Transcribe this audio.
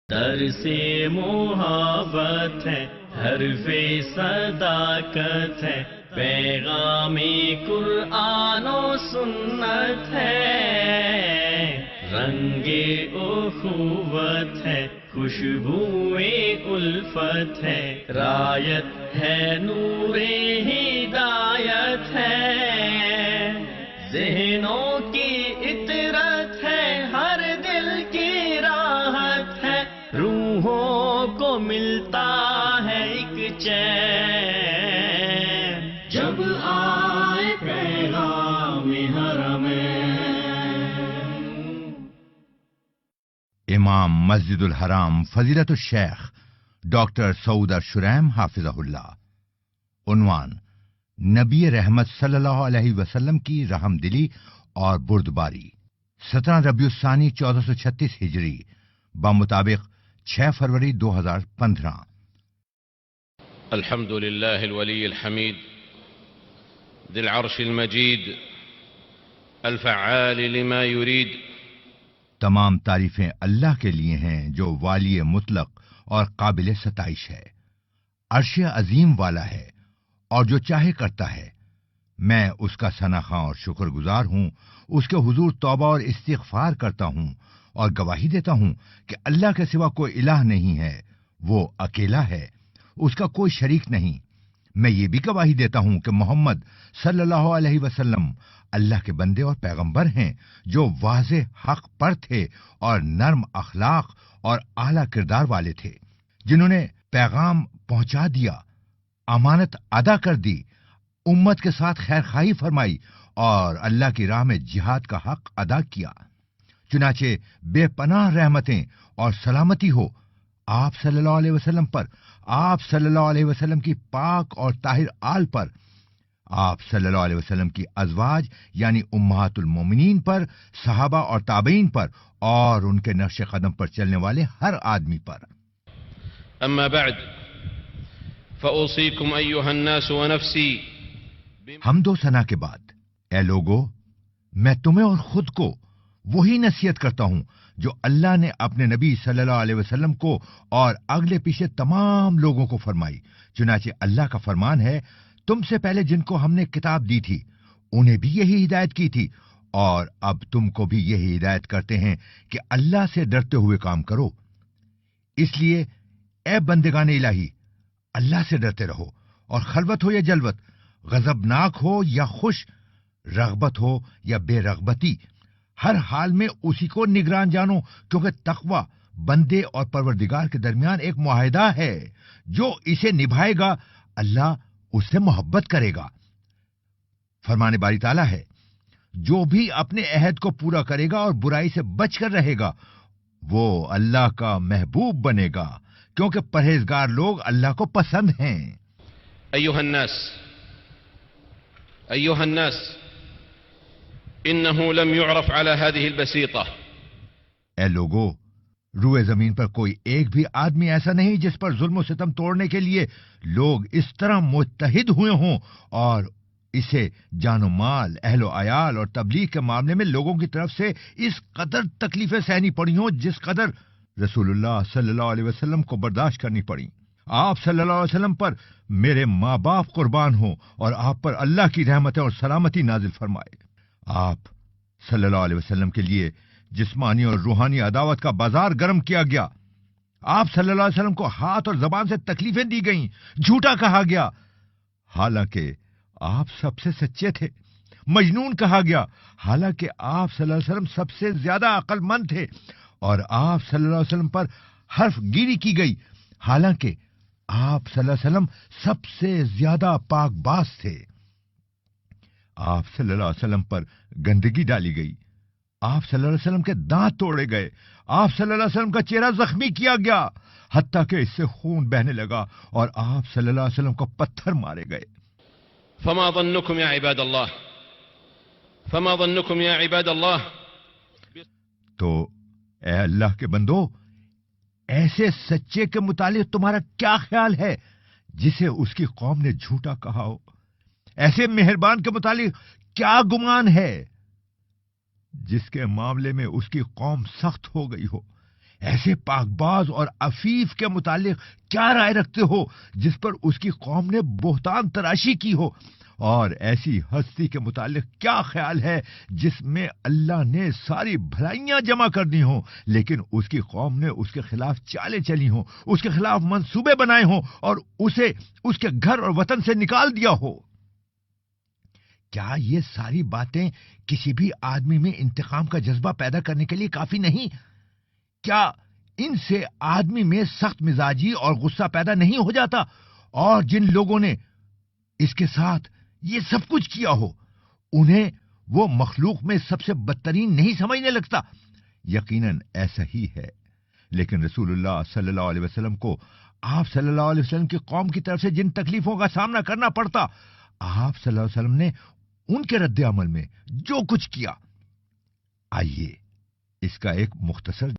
در سے محبت ہے، حرف صداقت ہے، پیغام قرآن و سنت ہے، رنگ اخوت ہے، خوشبو الفت ہے، رایت ہے، نور ہدایت ہے، ذہنوں کی اطرت ہے، ہر دل کی راحت ہے، روحوں کو ملتا ہے ایک چین جب آئے پیغام حرم۔ امام مسجد الحرام فضیلت الشیخ ڈاکٹر سعود الشریم حافظہ اللہ۔ عنوان: نبی رحمت صلی اللہ علیہ وسلم کی رحم دلی اور بردباری۔ 17 ربیع الثانی 1436 ہجری بمطابق 6 فروری 2015۔ الحمد لله الولي الحميد ذي العرش المجيد الفعال لما يريد۔ تمام تعریفیں اللہ کے لیے ہیں جو والی مطلق اور قابل ستائش ہے، عرش عظیم والا ہے اور جو چاہے کرتا ہے۔ میں اس کا ثناخواں اور شکر گزار ہوں، اس کے حضور توبہ اور استغفار کرتا ہوں اور گواہی دیتا ہوں کہ اللہ کے سوا کوئی الہ نہیں ہے، وہ اکیلا ہے، اس کا کوئی شریک نہیں۔ میں یہ بھی گواہی دیتا ہوں کہ محمد صلی اللہ علیہ وسلم اللہ کے بندے اور پیغمبر ہیں جو واضح حق پر تھے اور نرم اخلاق اور اعلیٰ کردار والے تھے، جنہوں نے پیغام پہنچا دیا، امانت ادا کر دی، امت کے ساتھ خیر خواہی فرمائی اور اللہ کی راہ میں جہاد کا حق ادا کیا۔ چنانچہ بے پناہ رحمتیں اور سلامتی ہو آپ صلی اللہ علیہ وسلم پر، آپ صلی اللہ علیہ وسلم کی پاک اور طاہر آل پر، آپ صلی اللہ علیہ وسلم کی ازواج یعنی امہات المومنین پر، صحابہ اور تابعین پر اور ان کے نقش قدم پر چلنے والے ہر آدمی پر۔ اما بعد فاوصیکم ایھا الناس ونفسی۔ حمد و ثنا کے بعد اے لوگو، میں تمہیں اور خود کو وہی نصیحت کرتا ہوں جو اللہ نے اپنے نبی صلی اللہ علیہ وسلم کو اور اگلے پیچھے تمام لوگوں کو فرمائی۔ چنانچہ اللہ کا فرمان ہے، تم سے پہلے جن کو ہم نے کتاب دی تھی انہیں بھی یہی ہدایت کی تھی، اور اب تم کو بھی یہی ہدایت کرتے ہیں کہ اللہ سے ڈرتے ہوئے کام کرو۔ اس لیے اے بندگان الہی، اللہ سے ڈرتے رہو، اور خلوت ہو یا جلوت، غضبناک ہو یا خوش، رغبت ہو یا بے رغبتی، ہر حال میں اسی کو نگران جانو، کیونکہ تقوی بندے اور پروردگار کے درمیان ایک معاہدہ ہے، جو اسے نبھائے گا اللہ اس سے محبت کرے گا۔ فرمان باری تعالیٰ ہے، جو بھی اپنے عہد کو پورا کرے گا اور برائی سے بچ کر رہے گا وہ اللہ کا محبوب بنے گا، کیونکہ پرہیزگار لوگ اللہ کو پسند ہیں۔ ایھا الناس انه لم يعرف على هذه البسيطة۔ اے لوگو، روئے زمین پر کوئی ایک بھی آدمی ایسا نہیں جس پر ظلم و ستم توڑنے کے لیے لوگ اس طرح متحد ہوئے ہوں اور اسے جان و مال، اہل و عیال اور تبلیغ کے معاملے میں لوگوں کی طرف سے اس قدر تکلیفیں سہنی پڑی ہوں جس قدر رسول اللہ صلی اللہ علیہ وسلم کو برداشت کرنی پڑی۔ آپ صلی اللہ علیہ وسلم پر میرے ماں باپ قربان ہوں اور آپ پر اللہ کی رحمتیں اور سلامتی نازل فرمائے۔ آپ صلی اللہ علیہ وسلم کے لیے جسمانی اور روحانی عداوت کا بازار گرم کیا گیا۔ آپ صلی اللہ علیہ وسلم کو ہاتھ اور زبان سے تکلیفیں دی گئیں، جھوٹا کہا گیا، حالانکہ آپ سب سے سچے تھے۔ مجنون کہا گیا، حالانکہ آپ صلی اللہ علیہ وسلم سب سے زیادہ عقل مند تھے، اور آپ صلی اللہ علیہ وسلم پر حرف گیری کی گئی، حالانکہ آپ صلی اللہ علیہ وسلم سب سے زیادہ پاک باز تھے۔ آپ صلی اللہ علیہ وسلم پر گندگی ڈالی گئی، آپ صلی اللہ علیہ وسلم کے دانت توڑے گئے، آپ صلی اللہ علیہ وسلم کا چہرہ زخمی کیا گیا، حتیٰ کہ اس سے خون بہنے لگا، اور آپ صلی اللہ علیہ وسلم کو پتھر مارے گئے۔ فما ظنكم يا عباد الله، فما ظنكم يا عباد الله۔ تو اے اللہ کے بندو، ایسے سچے کے متعلق تمہارا کیا خیال ہے جسے اس کی قوم نے جھوٹا کہا ہو؟ ایسے مہربان کے متعلق کیا گمان ہے جس کے معاملے میں اس کی قوم سخت ہو گئی ہو؟ ایسے پاکباز اور عفیف کے متعلق کیا رائے رکھتے ہو جس پر اس کی قوم نے بہتان تراشی کی ہو؟ اور ایسی ہستی کے متعلق کیا خیال ہے جس میں اللہ نے ساری بھلائیاں جمع کر دی ہوں، لیکن اس کی قوم نے اس کے خلاف چالیں چلی ہوں، اس کے خلاف منصوبے بنائے ہوں اور اسے اس کے گھر اور وطن سے نکال دیا ہو؟ کیا یہ ساری باتیں کسی بھی آدمی میں انتقام کا جذبہ پیدا کرنے کے لیے کافی نہیں؟ کیا ان سے آدمی میں سخت مزاجی اور غصہ پیدا نہیں ہو جاتا؟ اور جن لوگوں نے اس کے ساتھ یہ سب کچھ کیا ہو انہیں وہ مخلوق میں سب سے بدترین نہیں سمجھنے لگتا؟ یقیناً ایسا ہی ہے، لیکن رسول اللہ صلی اللہ علیہ وسلم کو آپ صلی اللہ علیہ وسلم کی قوم کی طرف سے جن تکلیفوں کا سامنا کرنا پڑتا، آپ صلی اللہ علیہ وسلم نے ان کے رد عمل میں جو کچھ کیا، آئیے اس کا ایک مختصر